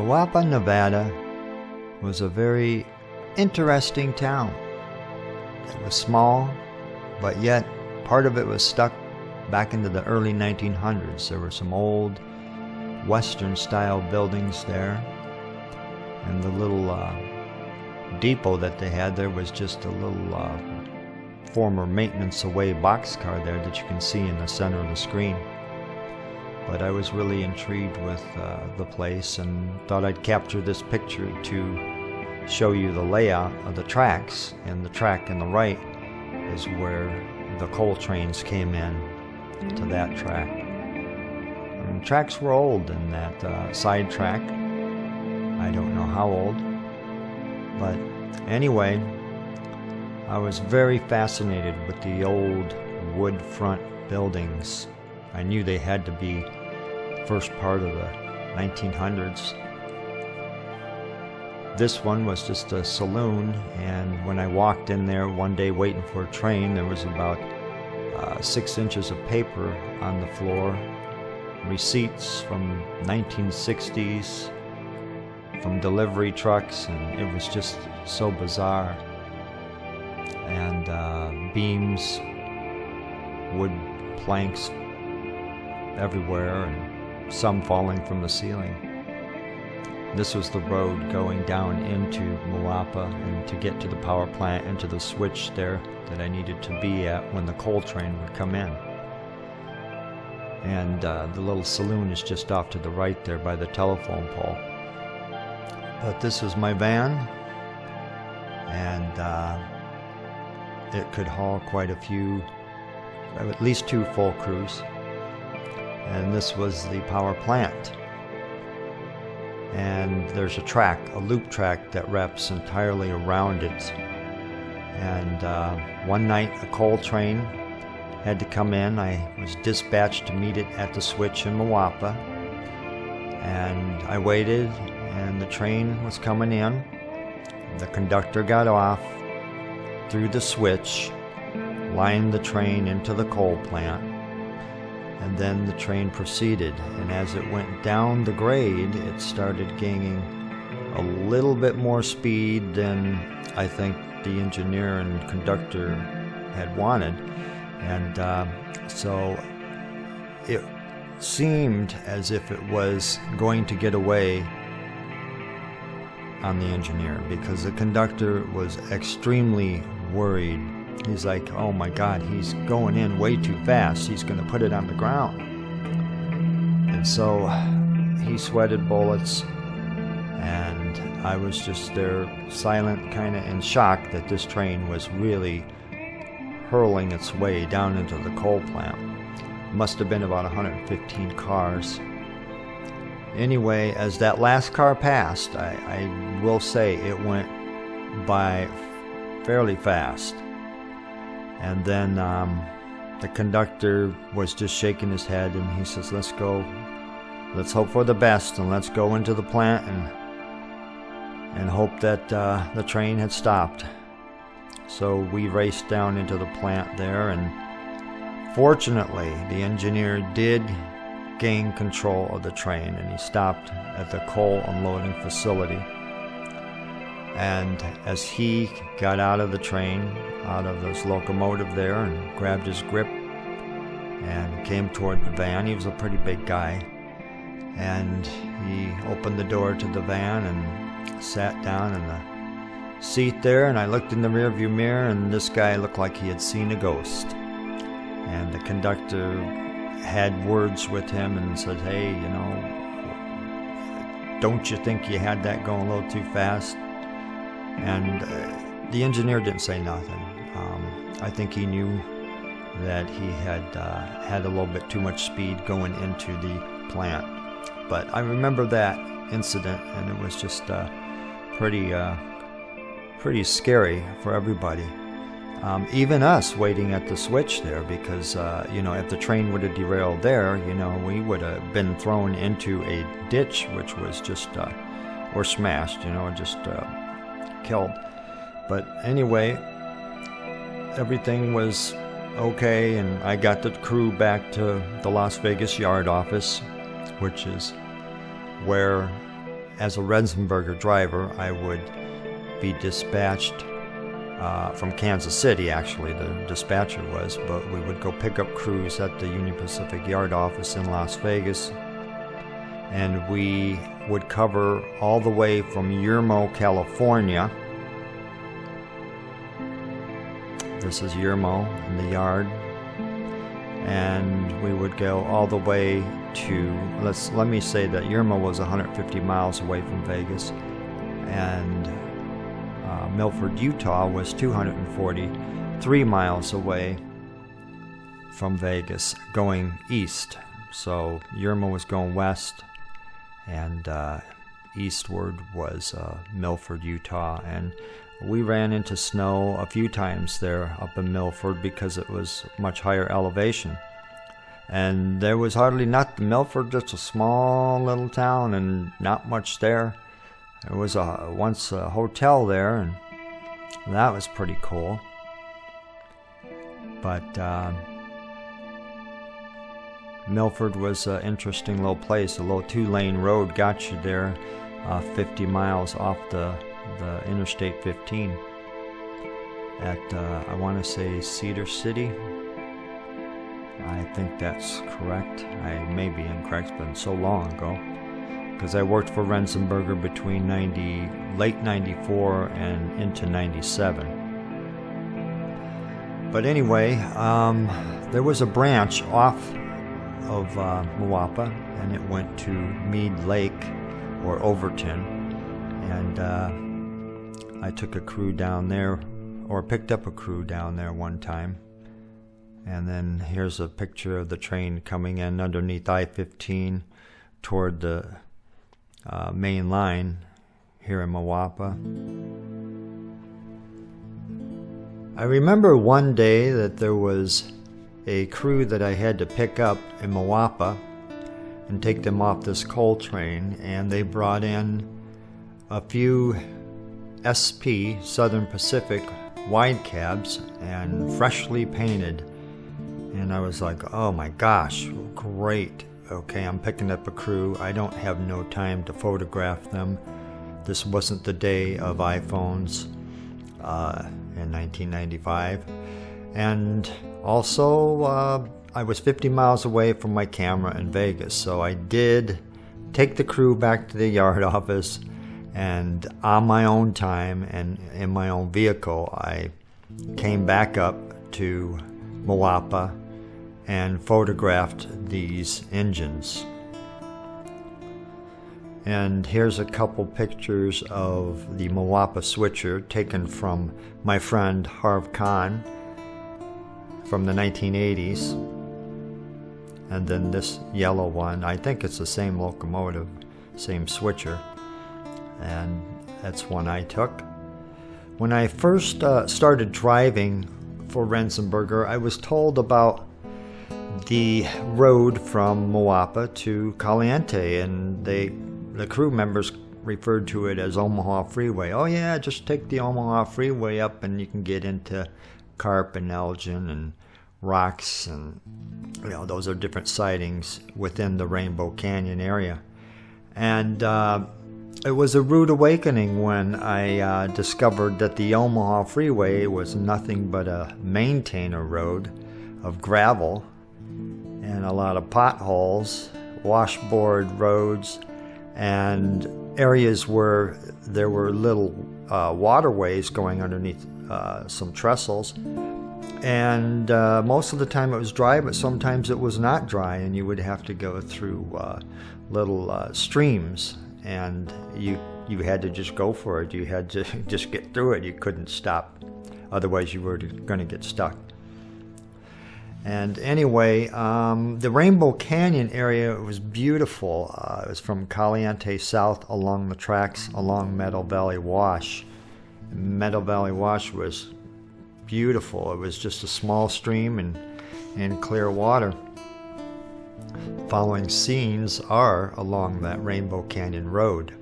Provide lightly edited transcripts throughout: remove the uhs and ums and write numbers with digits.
Moapa, Nevada was a very interesting town. It was small, but yet part of it was stuck back into the early 1900s. There were some old Western-style buildings there, and the little depot that they had there was just a little former maintenance-away boxcar there that you can see in the center of the screen. But I was really intrigued with the place and thought I'd capture this picture to show you the layout of the tracks. And the track on the right is where the coal trains came in to that track. And tracks were old in that side track. I don't know how old. But anyway, I was very fascinated with the old wood front buildings. I knew they had to be first part of the 1900s. This one was just a saloon, and when I walked in there one day waiting for a train, there was about 6 inches of paper on the floor, receipts from 1960s, from delivery trucks, and it was just so bizarre. And beams, wood planks everywhere, and some falling from the ceiling. This was the road going down into Moapa, and to get to the power plant and to the switch there that I needed to be at when the coal train would come in. And the little saloon is just off to the right there by the telephone pole. But this is my van, and it could haul quite a few, at least 2 full crews. And this was the power plant. And there's a track, a loop track that wraps entirely around it. And one night a coal train had to come in. I was dispatched to meet it at the switch in Moapa. And I waited, and the train was coming in. The conductor got off through the switch, lined the train into the coal plant. And then the train proceeded, and as it went down the grade, it started gaining a little bit more speed than I think the engineer and conductor had wanted. And so it seemed as if it was going to get away on the engineer, because the conductor was extremely worried. He's like, oh my God, he's going in way too fast. He's going to put it on the ground. And so he sweated bullets, and I was just there silent, kind of in shock that this train was really hurling its way down into the coal plant. Must have been about 115 cars. Anyway, as that last car passed, I will say it went by fairly fast. And then the conductor was just shaking his head, and he says, let's go, let's hope for the best, and let's go into the plant and hope that the train had stopped. So we raced down into the plant there, and fortunately the engineer did gain control of the train, and he stopped at the coal unloading facility. And as he got out of the train, out of this locomotive there, and grabbed his grip and came toward the van, he was a pretty big guy, and he opened the door to the van and sat down in the seat there, and I looked in the rearview mirror, and this guy looked like he had seen a ghost. And the conductor had words with him and said, hey, don't you think you had that going a little too fast? And the engineer didn't say nothing. I think he knew that he had a little bit too much speed going into the plant. But I remember that incident, and it was just pretty scary for everybody. Even us waiting at the switch there, because if the train would have derailed there, we would have been thrown into a ditch, which was just or smashed, just killed. But anyway, everything was okay, and I got the crew back to the Las Vegas yard office, which is where, as a Renzenberger driver, I would be dispatched from Kansas City. Actually, the dispatcher was, but we would go pick up crews at the Union Pacific yard office in Las Vegas, and we would cover all the way from Yermo, California. This is Yermo in the yard, and we would go all the way to, let me say that Yermo was 150 miles away from Vegas, and Milford, Utah was 243 miles away from Vegas, going east. So Yermo was going west, and eastward was Milford, Utah. And we ran into snow a few times there up in Milford because it was much higher elevation. And there was hardly nothing. Milford, just a small little town and not much there. There was once a hotel there, and that was pretty cool. But Milford was an interesting little place. A little 2-lane road got you there 50 miles off the Interstate 15 at, I want to say, Cedar City. I think that's correct. I may be incorrect, it's been so long ago. Because I worked for Renzenberger between late 94 and into 97. But anyway, there was a branch off of Moapa, and it went to Mead Lake or Overton, and I took a crew down there, or picked up a crew down there one time. And then here's a picture of the train coming in underneath I-15 toward the main line here in Moapa. I remember one day that there was a crew that I had to pick up in Moapa and take them off this coal train, and they brought in a few SP, Southern Pacific, wide cabs and freshly painted. And I was like, oh my gosh, great. Okay, I'm picking up a crew. I don't have no time to photograph them. This wasn't the day of iPhones in 1995. And also, I was 50 miles away from my camera in Vegas, so I did take the crew back to the yard office, and on my own time and in my own vehicle, I came back up to Moapa and photographed these engines. And here's a couple pictures of the Moapa switcher taken from my friend Harv Khan from the 1980s. And then this yellow one, I think it's the same locomotive, same switcher, and that's one I took. When I first started driving for Renzenberger, I was told about the road from Moapa to Caliente, and the crew members referred to it as Omaha Freeway. Oh yeah, just take the Omaha Freeway up and you can get into Carp and Elgin and Rocks, and those are different sightings within the Rainbow Canyon area. And it was a rude awakening when I discovered that the Omaha Freeway was nothing but a maintainer road of gravel and a lot of potholes, washboard roads, and areas where there were little waterways going underneath some trestles. And most of the time it was dry, but sometimes it was not dry, and you would have to go through little streams, and you had to just go for it. You had to just get through it. You couldn't stop, otherwise you were going to get stuck. And anyway, the Rainbow Canyon area was beautiful. It was from Caliente south along the tracks along Meadow Valley Wash. Meadow Valley Wash was beautiful. It was just a small stream and clear water. Following scenes are along that Rainbow Canyon Road.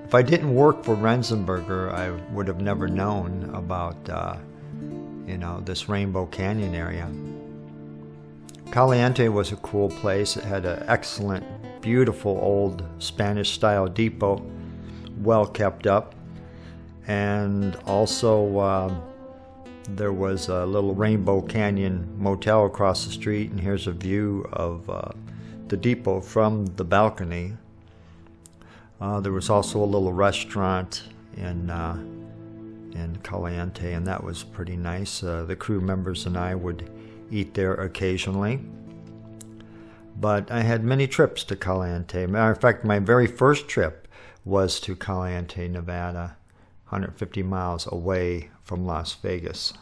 If I didn't work for Renzenberger, I would have never known about this Rainbow Canyon area. Caliente was a cool place. It had an excellent, beautiful old Spanish-style depot, well kept up. And also there was a little Rainbow Canyon motel across the street, and here's a view of the depot from the balcony. There was also a little restaurant in Caliente, and that was pretty nice. The crew members and I would eat there occasionally. But I had many trips to Caliente. Matter of fact, my very first trip was to Caliente, Nevada, 150 miles away from Las Vegas.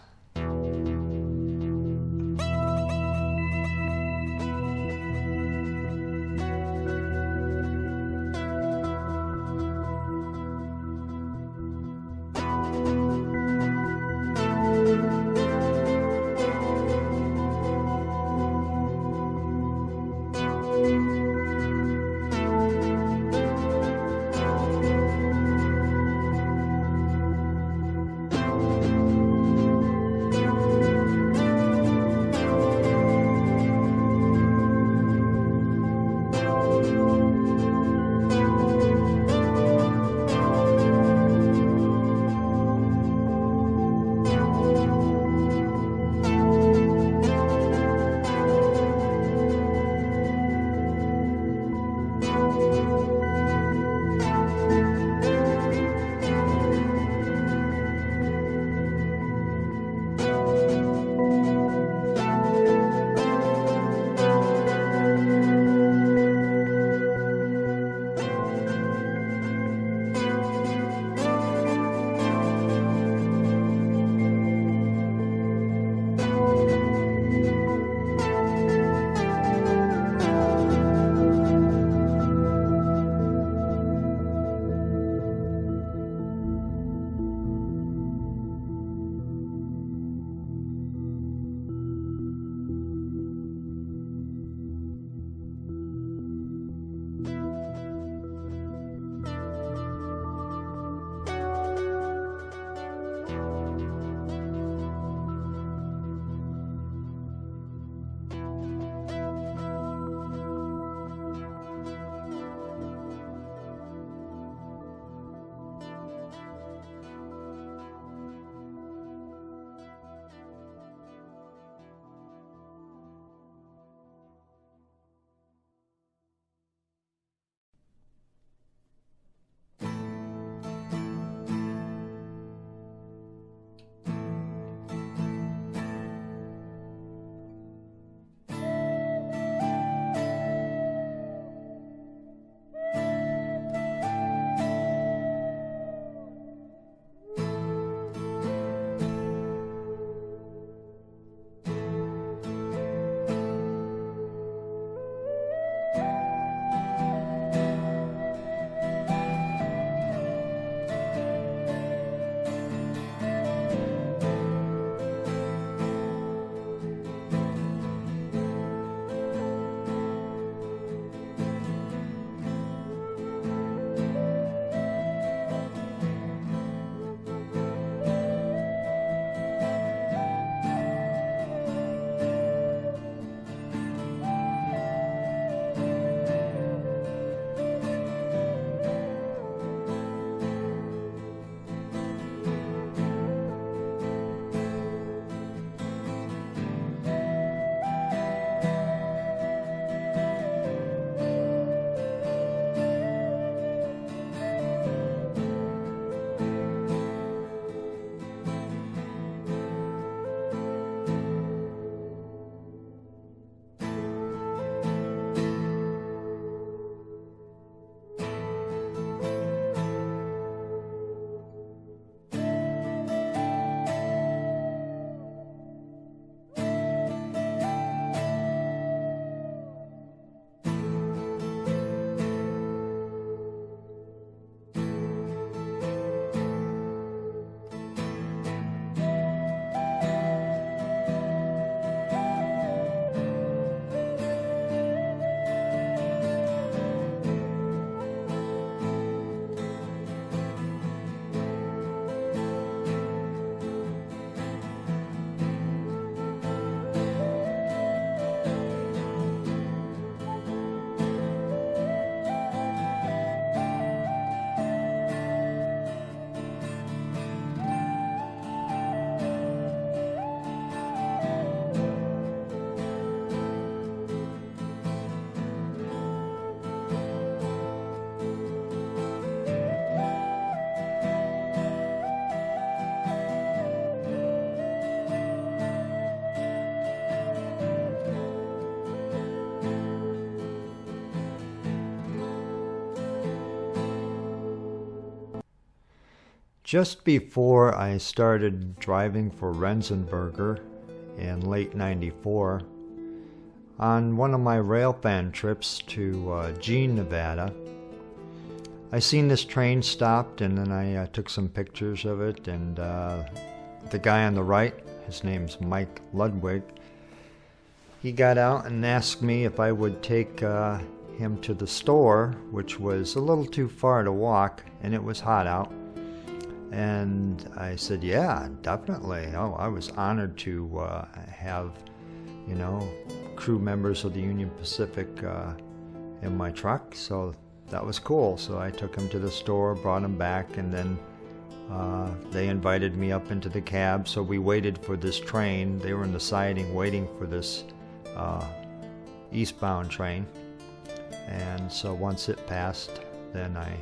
Just before I started driving for Renzenberger in late '94, on one of my railfan trips to Jean, Nevada, I seen this train stopped, and then I took some pictures of it, and the guy on the right, his name's Mike Ludwig, he got out and asked me if I would take him to the store, which was a little too far to walk, and it was hot out. And I said, yeah, definitely. Oh, I was honored to have, you know, crew members of the Union Pacific in my truck, so that was cool. So I took him to the store, brought him back, and then they invited me up into the cab. So we waited for this train. They were in the siding waiting for this eastbound train. And so once it passed, then I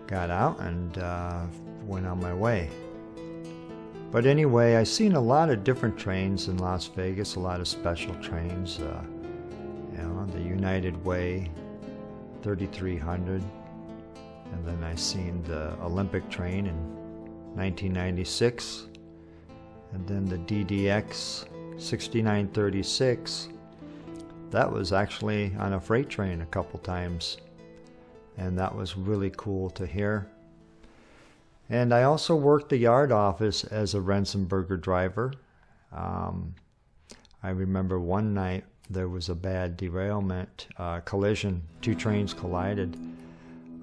got out and went on my way. But anyway, I've seen a lot of different trains in Las Vegas, a lot of special trains. You know, the United Way 3300, and then I seen the Olympic train in 1996, and then the DDX 6936. That was actually on a freight train a couple times, and that was really cool to hear. And I also worked the yard office as a Renzenberger driver. I remember one night there was a bad derailment, collision. Two trains collided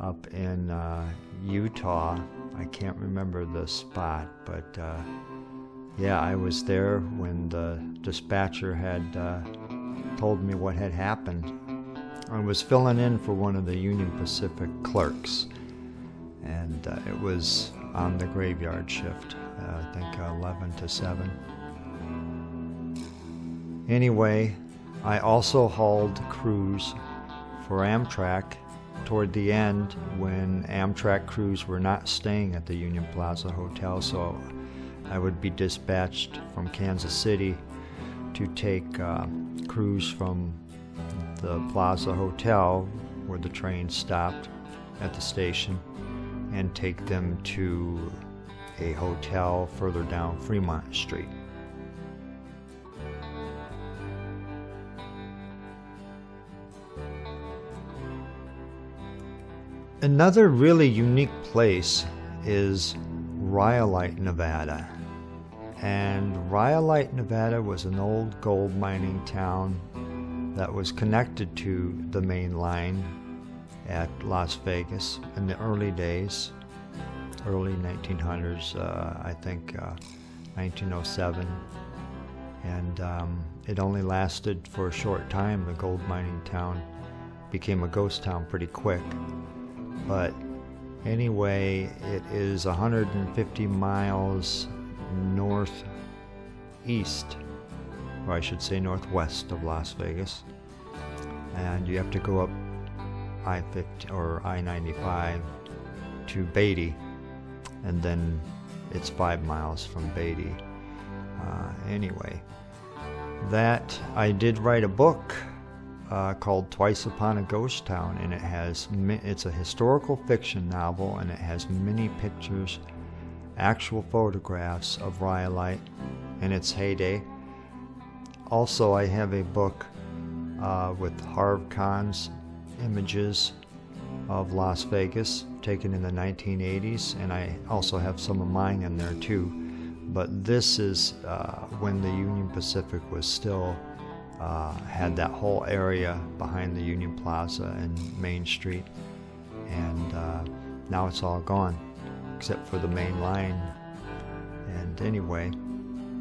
up in Utah. I can't remember the spot, but yeah, I was there when the dispatcher had told me what had happened. I was filling in for one of the Union Pacific clerks, and it was on the graveyard shift, I think 11 to 7. Anyway, I also hauled crews for Amtrak toward the end when Amtrak crews were not staying at the Union Plaza Hotel, so I would be dispatched from Kansas City to take crews from the Plaza Hotel, where the train stopped at the station, and take them to a hotel further down Fremont Street. Another really unique place is Rhyolite, Nevada. And Rhyolite, Nevada was an old gold mining town that was connected to the main line at Las Vegas in the early days, early 1900s, I think 1907. And it only lasted for a short time. The gold mining town became a ghost town pretty quick. But anyway, it is 150 miles northeast, or I should say northwest of Las Vegas. And you have to go up I-50 or I-95 to Beatty, and then it's 5 miles from Beatty. Anyway, that I did write a book called Twice Upon a Ghost Town, and it's a historical fiction novel, and it has many pictures, actual photographs of Rhyolite in its heyday. Also, I have a book with Harv Kahn's images of Las Vegas taken in the 1980s, and I also have some of mine in there too. But this is when the Union Pacific was still had that whole area behind the Union Plaza and Main Street, and now it's all gone except for the main line. And anyway,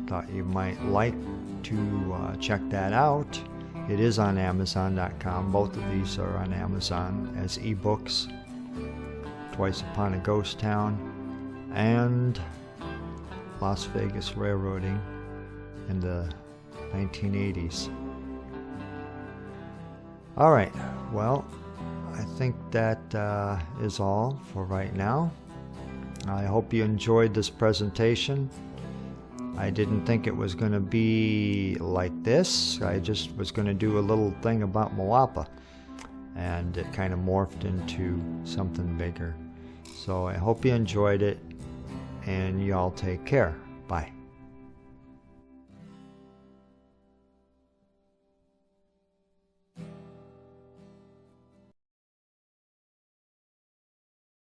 thought you might like to check that out. It is on Amazon.com. Both of these are on Amazon as ebooks. Twice Upon a Ghost Town and Las Vegas Railroading in the 1980s. All right, well, I think that is all for right now. I hope you enjoyed this presentation. I didn't think it was going to be like this. I just was going to do a little thing about Moapa, and it kind of morphed into something bigger. So I hope you enjoyed it, and y'all take care. Bye.